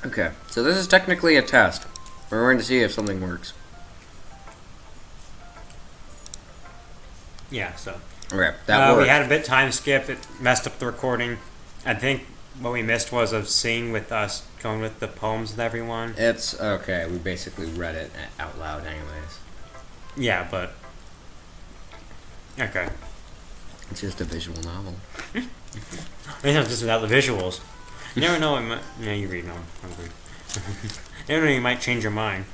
Okay, so this is technically a test. We're going to see if something works. Yeah, so. Okay, that worked. We had a bit time skip. It messed up the recording. I think what we missed was of seeing with us going with the poems with everyone. It's okay. We basically read it out loud, anyways. Yeah, but okay. It's just a visual novel. It's not just without the visuals. You never know. Yeah, you read them. I'm good. You never know. You might change your mind.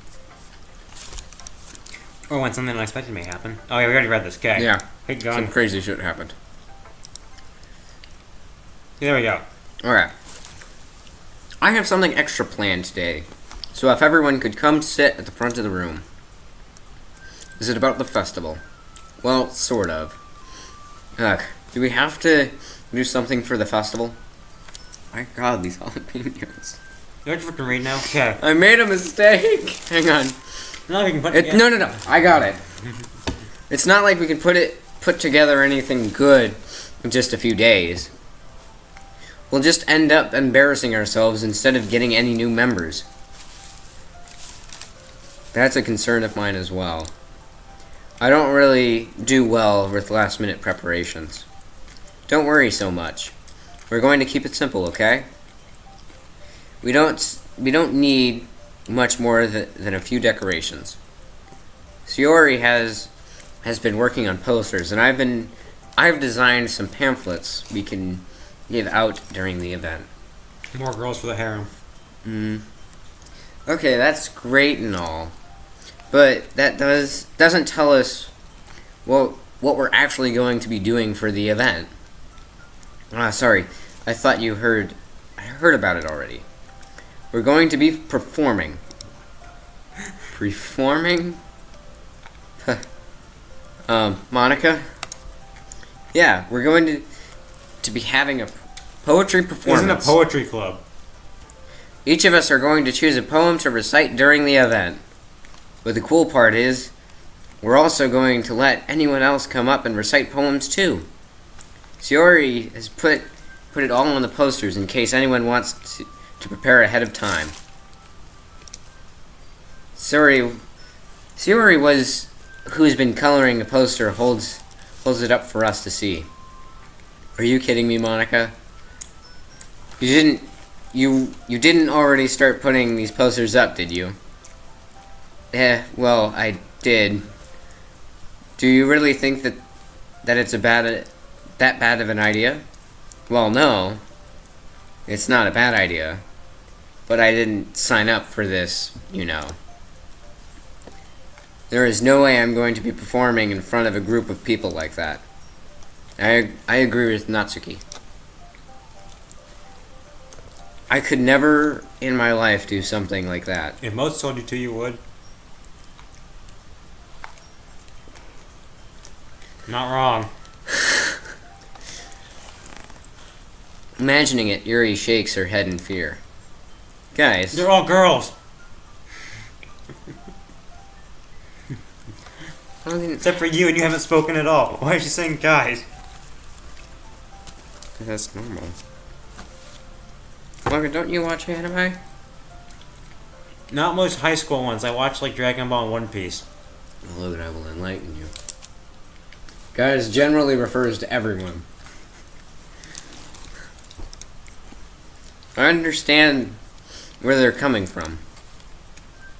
Or when something unexpected may happen. Oh yeah, we already read this. Okay. Yeah. Keep going. Some crazy shit happened. There we go. Alright. I have something extra planned today. So if everyone could come sit at the front of the room. Is it about the festival? Well, sort of. Ugh. Do we have to do something for the festival? My god, these jalapenos. You have to freaking read now? Okay. I made a mistake! Hang on. No, we can put it. No. I got it. It's not like we can put together anything good in just a few days. We'll just end up embarrassing ourselves instead of getting any new members. That's a concern of mine as well. I don't really do well with last-minute preparations. Don't worry so much. We're going to keep it simple, okay? We don't need much more than a few decorations. Shiori has been working on posters, and I've designed some pamphlets we can give out during the event. More girls for the harem. Okay, that's great and all, but that doesn't tell us what we're actually going to be doing for the event. Sorry, I thought you heard. I heard about it already. We're going to be performing. Performing? Monica? Yeah, we're going to be having a poetry performance. Isn't a poetry club. Each of us are going to choose a poem to recite during the event. But the cool part is, we're also going to let anyone else come up and recite poems too. Shiori has put it all on the posters in case anyone wants to prepare ahead of time. Shiori was who's been coloring the poster holds it up for us to see. Are you kidding me, Monica? You didn't already start putting these posters up, did you? Well, I did. Do you really think that it's that bad of an idea? Well, no. It's not a bad idea. But I didn't sign up for this, you know. There is no way I'm going to be performing in front of a group of people like that. I agree with Natsuki. I could never in my life do something like that. If most told you to, you would. Not wrong. Imagining it, Yuri shakes her head in fear. Guys. They're all girls. Except for you, and you haven't spoken at all. Why is she saying guys? That's normal. Logan, don't you watch anime? Not most high school ones. I watch like Dragon Ball and One Piece. Well, Logan, I will enlighten you. Guys generally refers to everyone. I understand where they're coming from.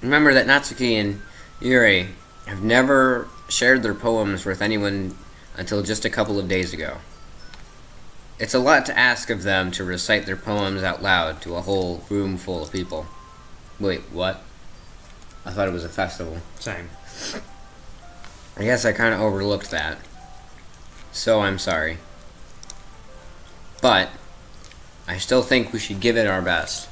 Remember that Natsuki and Yuri have never shared their poems with anyone until just a couple of days ago. It's a lot to ask of them to recite their poems out loud to a whole room full of people. Wait, what? I thought it was a festival. Same. I guess I kind of overlooked that. So I'm sorry. But I still think we should give it our best.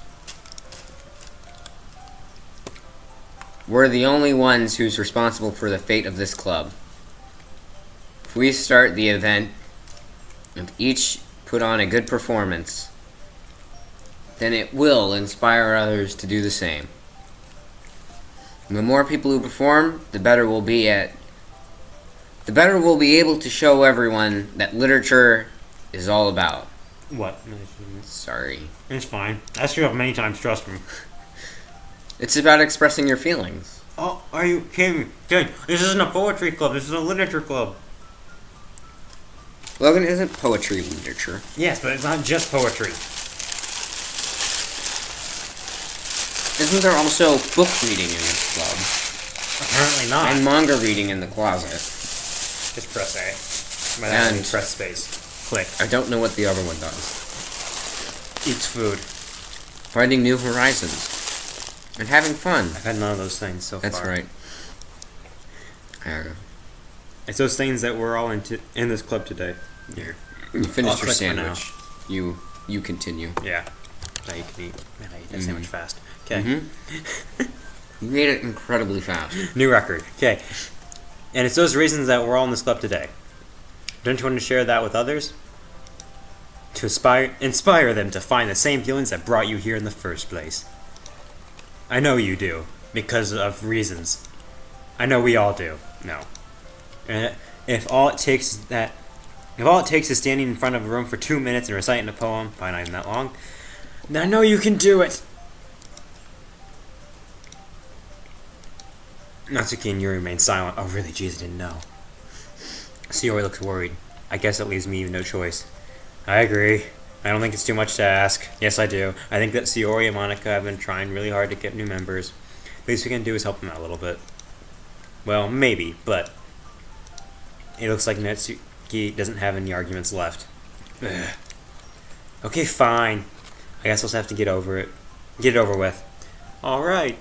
We're the only ones who's responsible for the fate of this club. If we start the event and each put on a good performance, then it will inspire others to do the same. And the more people who perform, the better we'll be able to show everyone that literature is all about. What? Sorry. It's fine. I screwed up many times, trust me. It's about expressing your feelings. Oh, are you kidding me? Dude, this isn't a poetry club, this is a literature club. Logan, isn't poetry literature? Yes, but it's not just poetry. Isn't there also book reading in this club? Apparently not. And manga reading in the closet. Just press A. By that I mean press space. Click. I don't know what the other one does. Eats food. Finding new horizons. And having fun. I've had none of those things so That's far. right. It's those things that we're all in this club today. Here. You finished your click for now. sandwich. You continue. Yeah. Now you can eat. Man, I eat that sandwich fast. Okay. You made it incredibly fast. New record. Okay. And it's those reasons that we're all in this club today. Don't you want to share that with others? To inspire them to find the same feelings that brought you here in the first place. I know you do, because of reasons. I know we all do. No. If all it takes is standing in front of a room for 2 minutes and reciting a poem, probably not even that long, then I know you can do it. Natsuki and Yuri remain silent. Oh, really? Jeez, I didn't know. Sayori looks worried. I guess that leaves me no choice. I agree. I don't think it's too much to ask. Yes, I do. I think that Sayori and Monica have been trying really hard to get new members. The least we can do is help them out a little bit. Well, maybe, but it looks like Natsuki doesn't have any arguments left. Ugh. Okay, fine. I guess I'll just have to get over it. Get it over with. Alright.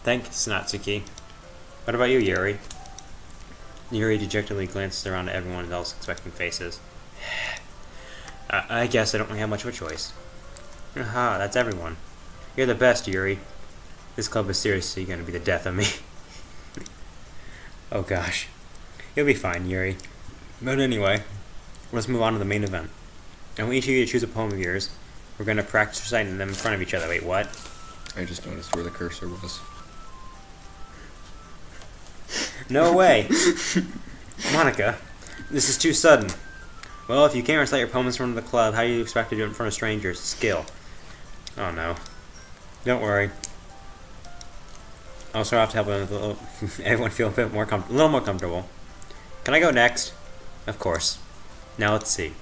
Thanks, Natsuki. What about you, Yuri? Yuri dejectedly glances around at everyone else expecting faces. I guess I don't really have much of a choice. Aha, that's everyone. You're the best, Yuri. This club is seriously going to be the death of me. Oh gosh. You'll be fine, Yuri. But anyway, let's move on to the main event. I want each of you to choose a poem of yours. We're going to practice reciting them in front of each other. Wait, what? I just noticed where the cursor was. No way. Monica, this is too sudden. Well, if you can't recite your poems in front of the club, how do you expect to do it in front of strangers? Skill. Oh no. Don't worry. I'll start off to help everyone feel a little more comfortable. Can I go next? Of course. Now let's see.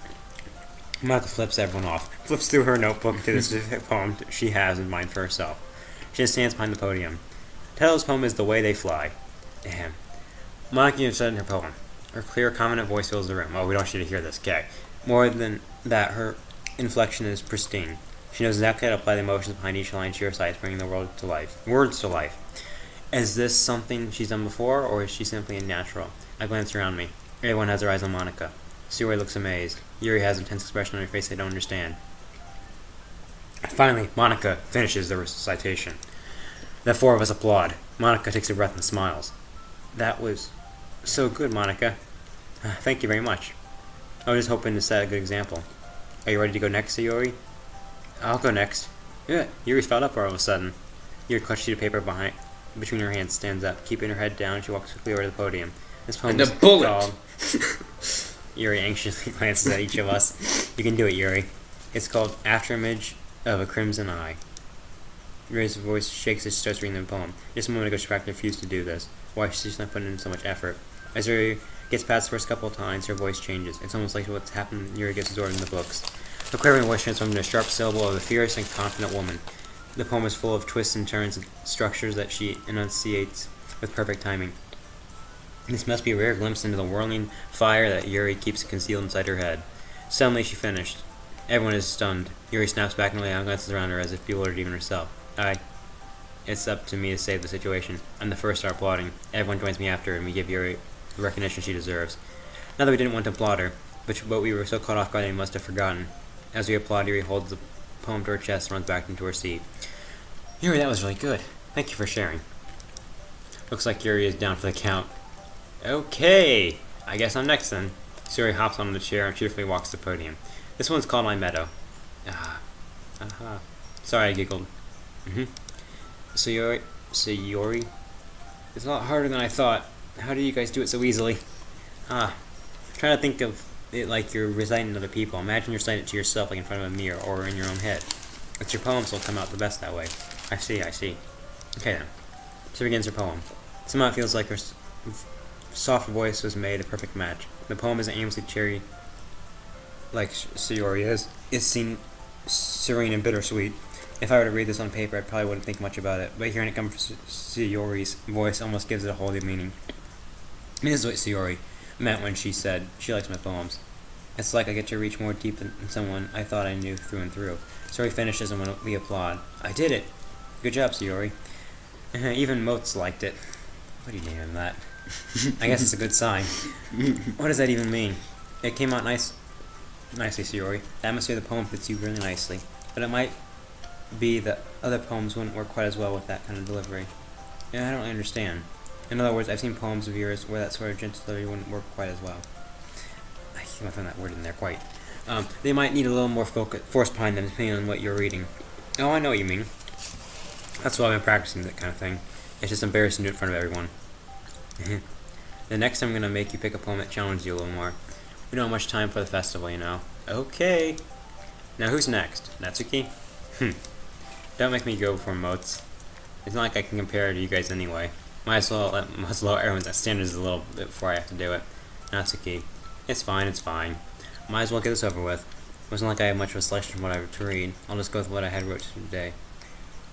Monica flips everyone off. Flips through her notebook to the specific poem she has in mind for herself. She just stands behind the podium. The title of this poem is The Way They Fly. Damn. Monica has said in her poem. Her clear, confident voice fills the room. Oh, we don't want you to hear this. Okay. More than that, her inflection is pristine. She knows exactly how to apply the emotions behind each line she recites, bringing the words to life. Is this something she's done before, or is she simply a natural? I glance around me. Everyone has their eyes on Monica. Sayori looks amazed. Yuri has an intense expression on her face they don't understand. Finally, Monica finishes the recitation. The four of us applaud. Monica takes a breath and smiles. That was so good, Monica. Thank you very much. I was just hoping to set a good example. Are you ready to go next, Sayori? I'll go next. Yeah, Yuri's felt up all of a sudden. Yuri clutched a sheet of paper between her hands, stands up. Keeping her head down, she walks quickly over to the podium. This poem is called... Yuri anxiously glances at each of us. You can do it, Yuri. It's called Afterimage of a Crimson Eye. Yuri's voice shakes as she starts reading the poem. Just a moment ago, she practically refused to do this. Why she's not putting in so much effort. As Yuri gets past the first couple of lines, her voice changes. It's almost like what's happened when Yuri gets absorbed in the books. Her quavering voice transforms into a sharp syllable of a fierce and confident woman. The poem is full of twists and turns and structures that she enunciates with perfect timing. This must be a rare glimpse into the whirling fire that Yuri keeps concealed inside her head. Suddenly she finished. Everyone is stunned. Yuri snaps back and glances around her as if bewildered even herself. It's up to me to save the situation. I'm the first to start applauding. Everyone joins me after, and we give Yuri the recognition she deserves. Not that we didn't want to applaud her, but we were so caught off guard that we must have forgotten. As we applaud, Yuri holds the poem to her chest and runs back into her seat. Yuri, that was really good. Thank you for sharing. Looks like Yuri is down for the count. Okay, I guess I'm next then. Sayori hops onto the chair and cheerfully walks to the podium. This one's called My Meadow. Sorry, I giggled. Sayori? It's a lot harder than I thought. How do you guys do it so easily? Trying to think of it like you're reciting to other people. Imagine you're reciting it to yourself, like in front of a mirror or in your own head. It's your poems will come out the best that way. I see. Okay then. So begins her poem. Somehow it feels like her soft voice was made a perfect match. The poem isn't aimlessly cheery like Sayori is. It's serene and bittersweet. If I were to read this on paper, I probably wouldn't think much about it. But hearing it come from Sayori's voice almost gives it a whole new meaning. I mean, this is what Sayori meant when she said she likes my poems. It's like I get to reach more deep than someone I thought I knew through and through. Sayori finishes and we applaud. I did it! Good job, Sayori. Even Motes liked it. What do you name him that? I guess it's a good sign. What does that even mean? It came out nicely, Sayori. The atmosphere of the poem fits you really nicely. But it might be that other poems wouldn't work quite as well with that kind of delivery. Yeah, I don't understand. In other words, I've seen poems of yours where that sort of gentle delivery wouldn't work quite as well. I can't find that word in there quite. They might need a little more force behind them depending on what you're reading. Oh, I know what you mean. That's why I've been practicing that kind of thing. It's just embarrassing to do it in front of everyone. The next time I'm going to make you pick a poem that challenges you a little more. We don't have much time for the festival, you know. Okay. Now who's next? Natsuki? Don't make me go before Motes. It's not like I can compare to you guys anyway. Might as well lower everyone's standards a little bit before I have to do it. Natsuki. It's fine. Might as well get this over with. It wasn't like I had much of a selection from what I had to read. I'll just go with what I had wrote today.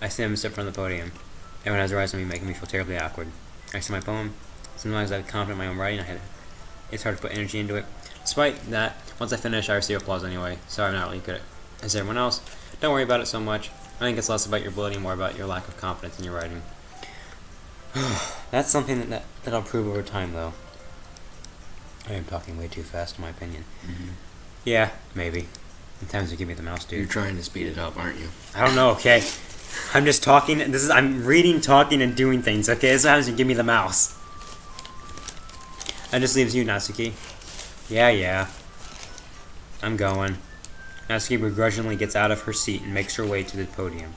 I stand and step in front of the podium. Everyone has their eyes on me, making me feel terribly awkward. I say my poem. Sometimes I'm confident in my own writing. It's hard to put energy into it. Despite that, once I finish, I receive applause anyway. Sorry I'm not really good as everyone else. Don't worry about it so much. I think it's less about your ability, more about your lack of confidence in your writing. That's something that I'll prove over time, though. I am talking way too fast, in my opinion. Mm-hmm. Yeah, maybe. Sometimes you give me the mouse, dude. You're trying to speed it up, aren't you? I don't know, okay? I'm just talking. I'm reading, talking, and doing things, okay? This happens to give me the mouse. That just leaves you, Natsuki. Yeah. I'm going. Natsuki begrudgingly gets out of her seat and makes her way to the podium.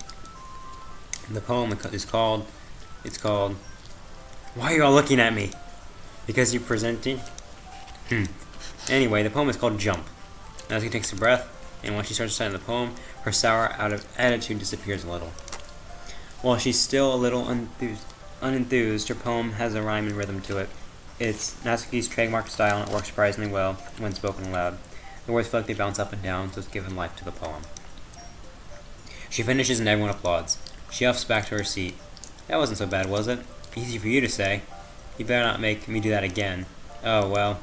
The poem is called... It's called... Why are you all looking at me? Because you're presenting? Anyway, the poem is called Jump. Natsuki takes a breath, and when she starts reciting the poem, her sour attitude disappears a little. While she's still a little unenthused, her poem has a rhyme and rhythm to it. It's Natsuki's trademark style, and it works surprisingly well when spoken aloud. The words feel like they bounce up and down, so it's given life to the poem. She finishes and everyone applauds. She huffs back to her seat. That wasn't so bad, was it? Easy for you to say. You better not make me do that again. Oh, well,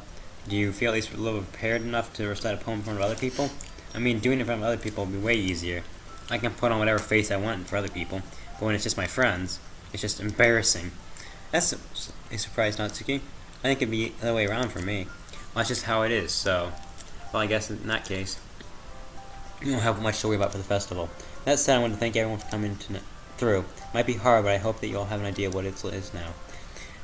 do you feel at least a little prepared enough to recite a poem in front of other people? I mean, doing it in front of other people would be way easier. I can put on whatever face I want for other people, but when it's just my friends, it's just embarrassing. That's a surprise, Natsuki. I think it'd be the other way around for me. Well, that's just how it is, so... Well, I guess in that case, you don't have much to worry about for the festival. That said, I want to thank everyone for coming through. Might be hard, but I hope that you all have an idea of what it is now.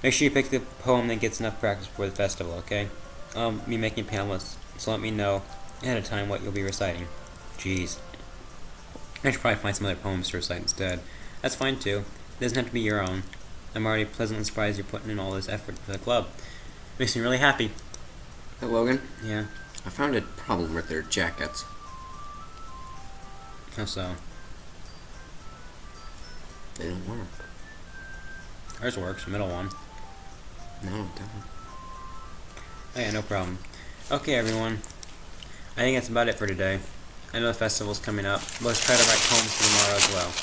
Make sure you pick the poem that gets enough practice before the festival, okay? I'll be making panelists, so let me know ahead of time what you'll be reciting. Jeez. I should probably find some other poems to recite instead. That's fine too. It doesn't have to be your own. I'm already pleasantly surprised you're putting in all this effort for the club. Makes me really happy. Hey, Logan? Yeah. I found a problem with their jackets. How so? They don't work. Ours works, middle one. No, it doesn't. Oh yeah, no problem. Okay, everyone. I think that's about it for today. I know the festival's coming up, but let's try to write poems for tomorrow as well.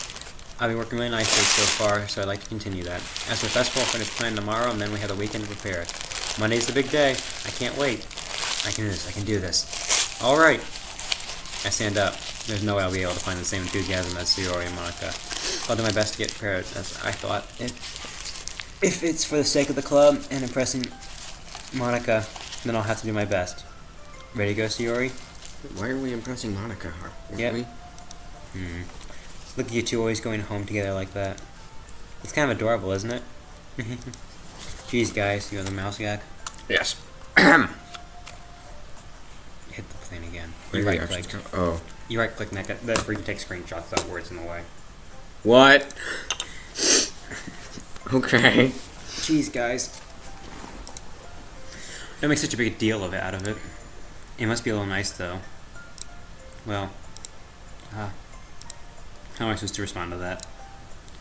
I've been working really nicely so far, so I'd like to continue that. As for the festival, I'll finish planning tomorrow, and then we have the weekend to prepare it. Monday's the big day. I can't wait. I can do this. I can do this. Alright. I stand up. There's no way I'll be able to find the same enthusiasm as Sayori and Monica. I'll do my best to get prepared, as I thought. If it's for the sake of the club and impressing Monica, then I'll have to do my best. Ready to go, Sayori? Why are we impressing Monica? Yep. We? Look at you two always going home together like that. It's kind of adorable, isn't it? Jeez, guys, you have the mouse gag? Yes. Hit the thing again. You right click. Oh. You right click neck. That's where you take screenshots of words in the way. What? Okay. Jeez, guys. Don't make such a big deal out of it. It must be a little nice, though. Well, how am I supposed to respond to that?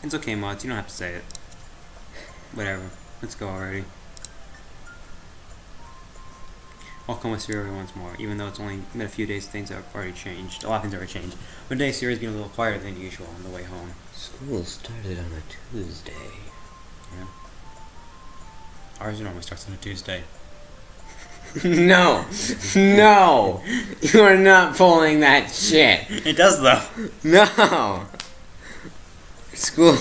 It's okay, Mods. You don't have to say it. Whatever. Let's go already. I'll come with Siri once more, even though it's only been a few days. Things have already changed. A lot of things have already changed. One day, Siri's been a little quieter than usual on the way home. School started on a Tuesday. Yeah. Ours normally starts on a Tuesday. No! No! You are not pulling that shit! It does, though. No! School.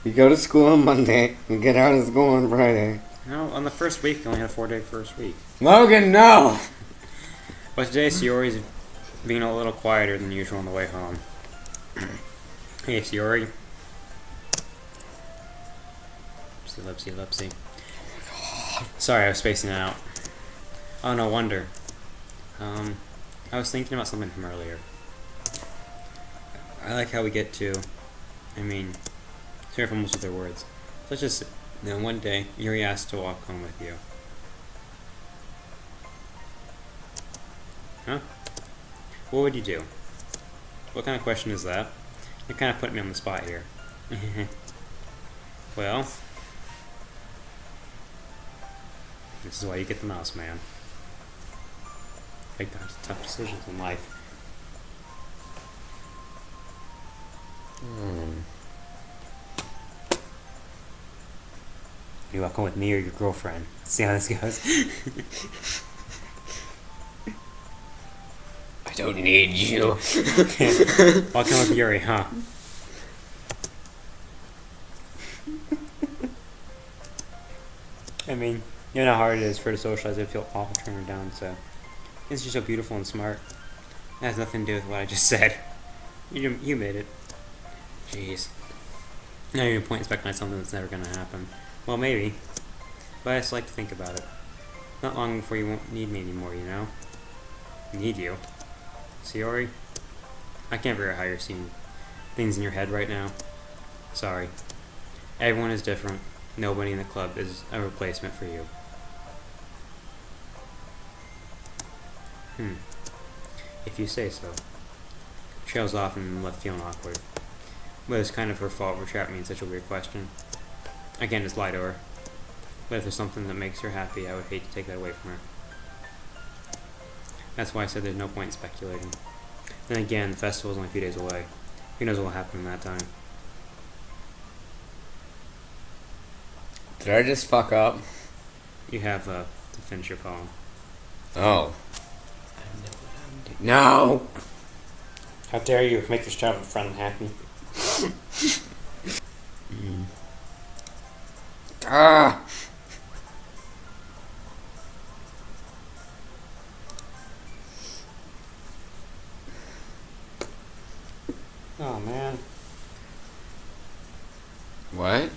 You go to school on Monday, you get out of school on Friday. No, on the first week, you only had a 4-day first week. Logan, no! But today, Siori's being a little quieter than usual on the way home. Hey, Siori. Lipsy. Sorry, I was spacing it out. Oh, no wonder. I was thinking about something from earlier. I like how we get to, sorry if I'm with their words. Let's just, one day, Yuri asked to walk home with you. Huh? What would you do? What kind of question is that? You're kind of putting me on the spot here. Well, this is why you get the mouse, man. Make tough decisions in life. You walk home with me or your girlfriend. Let's see how this goes. I don't need you. Walk home with Yuri, huh? You know how hard it is for her to socialize. I feel awful turning her down, so. Since you're so beautiful and smart. That has nothing to do with what I just said. You made it. Jeez. Now you're pointing back on something that's never gonna happen. Well, maybe. But I just like to think about it. Not long before you won't need me anymore, you know? Need you. Siori? I can't figure out how you're seeing things in your head right now. Sorry. Everyone is different. Nobody in the club is a replacement for you. If you say so. Trails off and I'm left feeling awkward. But it's kind of her fault for trapping me in such a weird question. I can't just lie to her. But if there's something that makes her happy, I would hate to take that away from her. That's why I said there's no point in speculating. Then again, the festival's only a few days away. Who knows what will happen in that time? Did I just fuck up? You have to finish your poem. Oh. No! How dare you make this child friend happy? Ah! Oh man. What?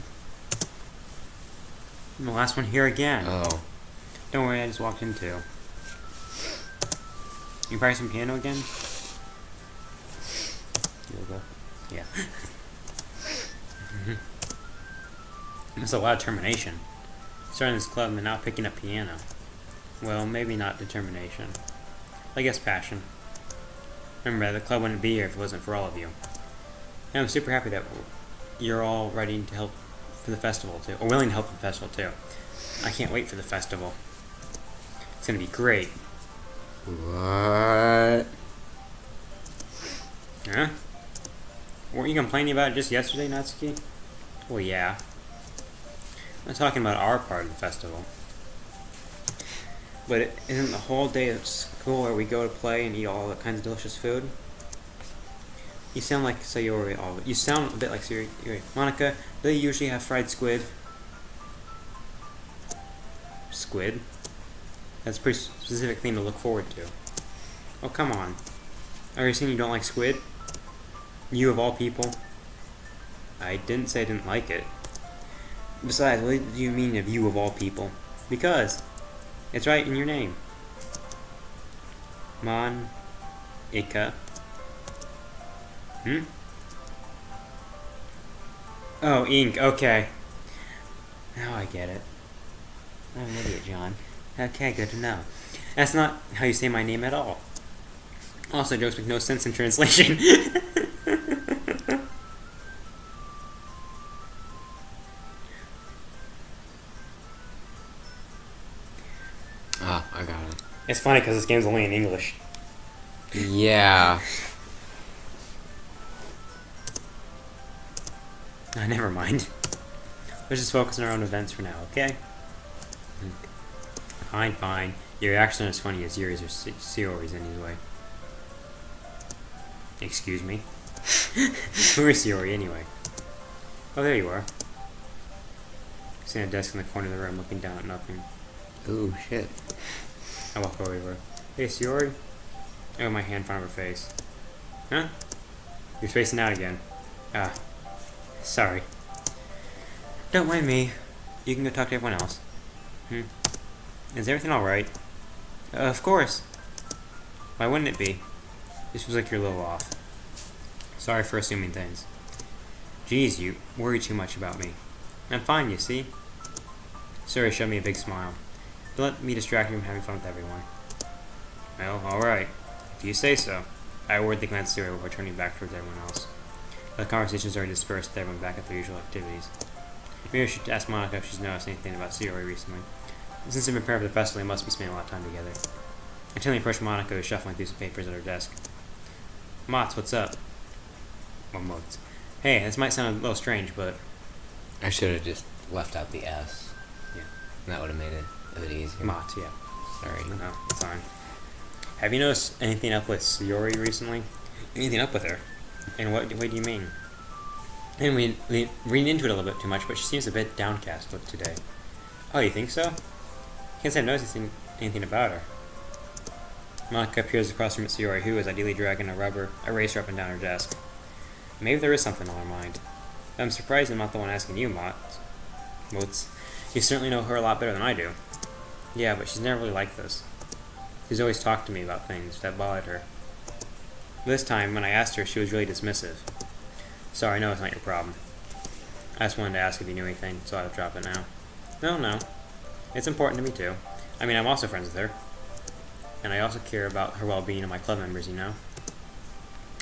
I'm the last one here again. Oh. Don't worry, I just walked in too. You play some piano again? Yoga. Yeah. There's a lot of determination. Starting this club and now picking up piano. Well, maybe not determination. I guess passion. Remember, the club wouldn't be here if it wasn't for all of you. And I'm super happy that you're all ready to help for the festival too, or willing to help for the festival too. I can't wait for the festival. It's gonna be great. What? Huh? Weren't you complaining about it just yesterday, Natsuki? Well, yeah. I'm talking about our part of the festival. But it isn't the whole day of school where we go to play and eat all that kinds of delicious food? You sound like Sayori. You sound a bit like Sayori. Monica, do they usually have fried squid? Squid? That's a pretty specific thing to look forward to. Oh, come on. Are you saying you don't like squid? You of all people? I didn't say I didn't like it. Besides, what do you mean of you of all people? Because it's right in your name. Ika. Oh, ink. Okay. Now I get it. I'm an idiot, John. Okay, good to know. That's not how you say my name at all. Also, jokes make no sense in translation. Ah, I got it. It's funny because this game's only in English. Yeah. Never mind. Let's just focus on our own events for now, okay? Fine, fine. Your reactions aren't as funny as Yuri's or Siori's anyway. Excuse me? Who is Siori anyway? Oh, there you are. Sitting at a desk in the corner of the room looking down at nothing. Ooh, shit. I walk over to her. Hey, Siori? I got my hand in front of her face. Huh? You're spacing out again. Ah. Sorry. Don't mind me. You can go talk to everyone else. Is everything alright? Of course. Why wouldn't it be? This feels like you're a little off. Sorry for assuming things. Geez, you worry too much about me. I'm fine, you see? Suri showed me a big smile. Don't let me distract you from having fun with everyone. Well, alright. If you say so. I awarded glance to Suri before turning back towards everyone else. The conversations already dispersed with everyone back at their usual activities. Maybe I should ask Monica if she's noticed anything about Suri recently. Since they've been preparing for the festival, they must be spending a lot of time together. I gently approached Monica, who was shuffling through some papers at her desk. Mots, what's up? Well, Mots. Hey, this might sound a little strange, but... I should have just left out the S. Yeah. That would have made it a bit easier. Mots, yeah. Sorry. No, it's fine. Have you noticed anything up with Siori recently? Anything up with her? In what way do you mean? And we read into it a little bit too much, but she seems a bit downcast today. Oh, you think so? Can't say I've noticed anything about her. Monica appears across from Siori, who is ideally dragging a rubber eraser up and down her desk. Maybe there is something on her mind. I'm surprised I'm not the one asking you, Mots. You certainly know her a lot better than I do. Yeah, but she's never really like this. She's always talked to me about things that bothered her. This time, when I asked her, she was really dismissive. Sorry, I know it's not your problem. I just wanted to ask if you knew anything, so I'll drop it now. No. It's important to me, too. I mean, I'm also friends with her. And I also care about her well-being and my club members, you know?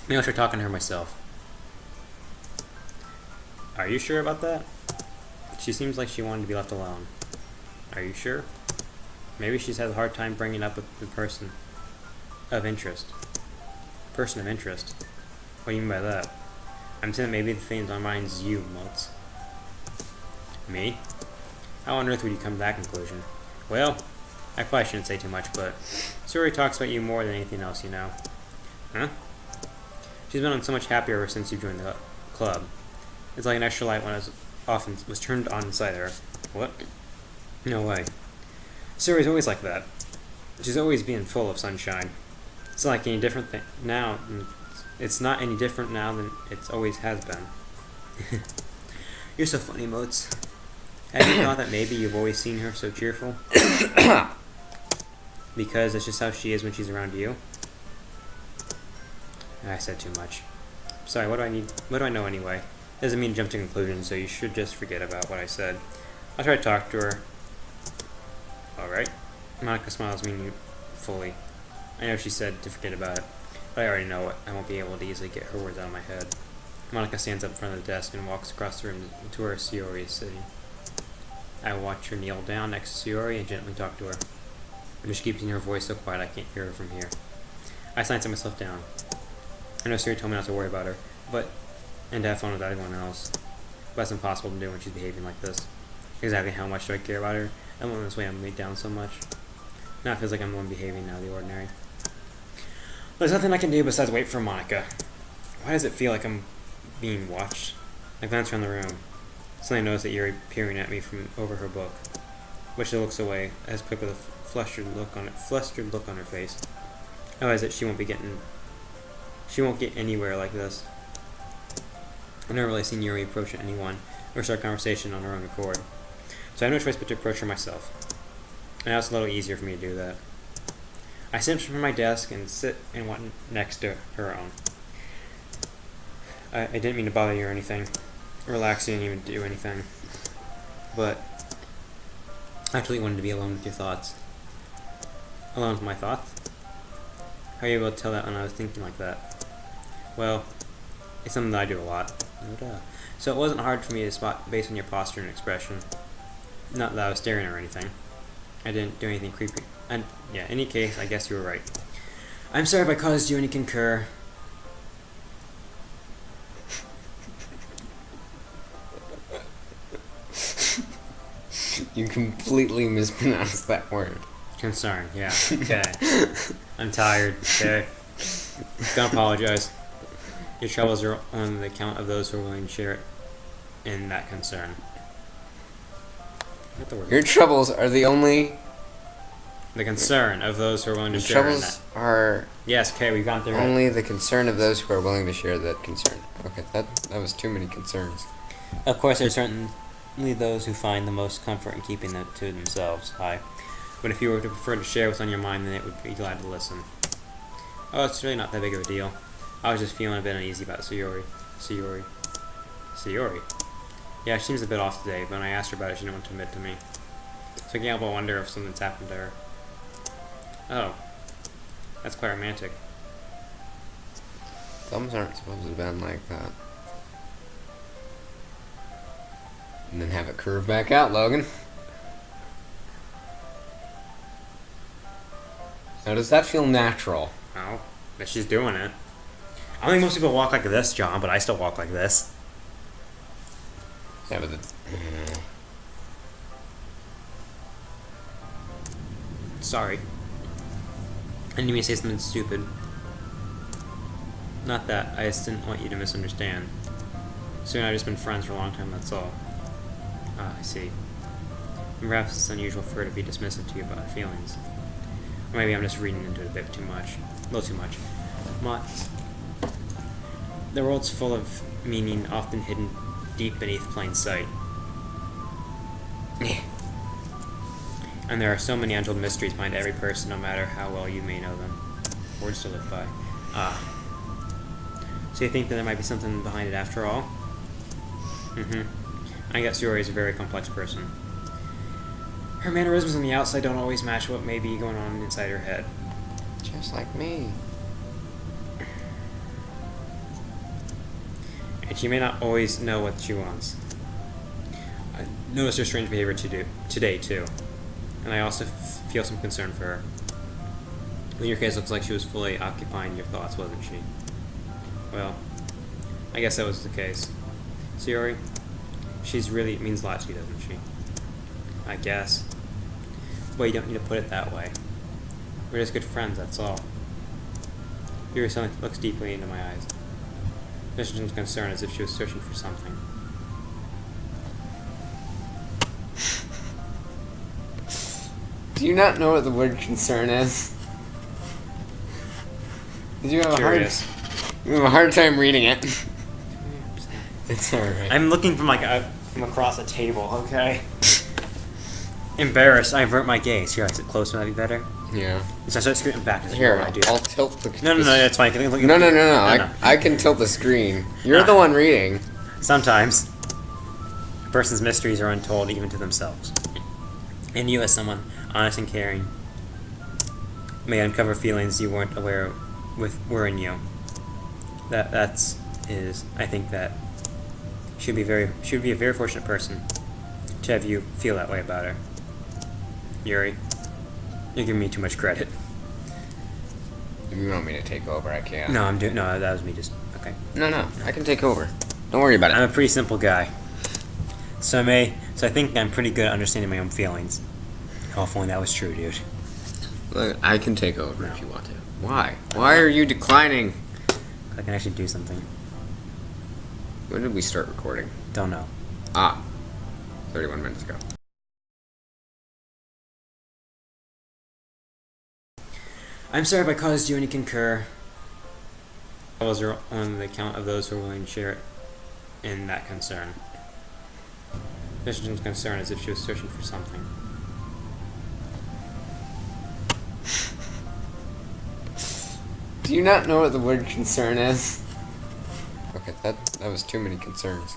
Maybe I'll try talking to her myself. Are you sure about that? She seems like she wanted to be left alone. Are you sure? Maybe she's had a hard time bringing up with the person of interest. Person of interest? What do you mean by that? I'm saying that maybe the thing on mind is you, Mots. Me? How on earth would you come to that conclusion? Well, I probably shouldn't say too much, but Suri talks about you more than anything else, you know. Huh? She's been so much happier ever since you joined the club. It's like an extra light when it was turned on inside her. What? No way. Suri's always like that. She's always being full of sunshine. It's not like any different now. It's not any different now than it always has been. You're so funny, Motes. Have you thought that maybe you've always seen her so cheerful? Because that's just how she is when she's around you? I said too much. Sorry, what do I know anyway? Doesn't mean to jump to conclusions, so you should just forget about what I said. I'll try to talk to her. Alright. Monica smiles meaningfully. I know she said to forget about it, but I already know it. I won't be able to easily get her words out of my head. Monica stands up in front of the desk and walks across the room to where Siori is sitting. I watch her kneel down next to Siori and gently talk to her. But she keeps her voice so quiet I can't hear her from here. I sit myself down. I know Siori told me not to worry about her, and to have fun without anyone else. But that's impossible to do when she's behaving like this. Exactly how much do I care about her? I don't know this way I'm made down so much. Now it feels like I'm the one behaving now, the ordinary. There's nothing I can do besides wait for Monica. Why does it feel like I'm being watched? I glance around the room. Suddenly I notice that Yuri peering at me from over her book, but she looks away, as quick with a flustered look on her face. I realize that she won't get anywhere like this. I've never really seen Yuri approach anyone or start a conversation on her own accord, so I have no choice but to approach her myself. And now it's a little easier for me to do that. I sit from my desk and sit in one next to her own. I didn't mean to bother you or anything. Relax, you didn't even do anything. But I actually wanted to be alone with your thoughts. alone with my thoughts? How are you able to tell that when I was thinking like that? Well, it's something that I do a lot. So it wasn't hard for me to spot based on your posture and expression. Not that I was staring or anything. I didn't do anything creepy. And yeah, any case, I guess you were right. I'm sorry if I caused you any concur. You completely mispronounced that word. Concern, yeah. Okay. I'm tired. Okay. Don't apologize. Your troubles are on the account of those who are willing to share it in that concern. What the word? Your troubles are the only... The concern of those who are willing to Your share in troubles that. are Yes, okay, we've gone through it. only the concern of those who are willing to share that concern. Okay, that was too many concerns. Of course, there are certainly those who find the most comfort in keeping it to themselves. But if you were to prefer to share what's on your mind, then it would be glad to listen. Oh, it's really not that big of a deal. I was just feeling a bit uneasy about Sayori. Sayori? Yeah, she seems a bit off today, but when I asked her about it, she didn't want to admit to me. So I can't help but wonder if something's happened to her. Oh. That's quite romantic. Thumbs aren't supposed to bend like that. And then have it curve back out, Logan. Now, does that feel natural? Oh, but she's doing it. I don't think most people walk like this, John, but I still walk like this. Yeah, but Sorry. I didn't mean to say something stupid. Not that. I just didn't want you to misunderstand. Sue and I have just been friends for a long time, that's all. Ah, I see. And perhaps it's unusual for her to be dismissive to you about her feelings. Or maybe I'm just reading into it a bit too much. A little too much. The world's full of meaning, often hidden deep beneath plain sight. And there are so many untold mysteries behind every person, no matter how well you may know them. Words to live by. So you think that there might be something behind it after all? I guess Yuri is a very complex person. Her mannerisms on the outside don't always match what may be going on inside her head. just like me. And she may not always know what she wants. I noticed her strange behavior today, too. And I also feel some concern for her. In your case, it looks like she was fully occupying your thoughts, wasn't she? Well, I guess that was the case. Sayori, she's really means a lot to you, doesn't she? I guess. Well, you don't need to put it that way. We're just good friends, that's all. Yuri suddenly looks deeply into my eyes. There's some concern, as if she was searching for something. Do you not know what the word concern is? Did you have Curious. You have a hard time reading it. It's alright. I'm looking from from across a table, okay? Embarrassed, I avert my gaze. Here, I sit close, would that be better? Yeah. So I start scooting back. Here, I do. I'll tilt the... No, it's fine. No. I can tilt the screen. You're the one reading. Sometimes, a person's mysteries are untold even to themselves. And you, as someone honest and caring, may uncover feelings you weren't aware were in you. I think that she'd be a very fortunate person to have you feel that way about her. Yuri, you're giving me too much credit. If you want me to take over, I can. No, that was me just okay. No, I can take over. Don't worry about it. I'm a pretty simple guy. So I think I'm pretty good at understanding my own feelings. Oh, if only that was true, dude. Look, I can take over if you want to. Why? Why are you declining? I can actually do something. When did we start recording? Don't know. 31 minutes ago. I'm sorry if I caused you any concur. Troubles are on the account of those who are willing to share it in that concern. There's some concern, as if she was searching for something. Do you not know what the word concern is? Okay, that was too many concerns.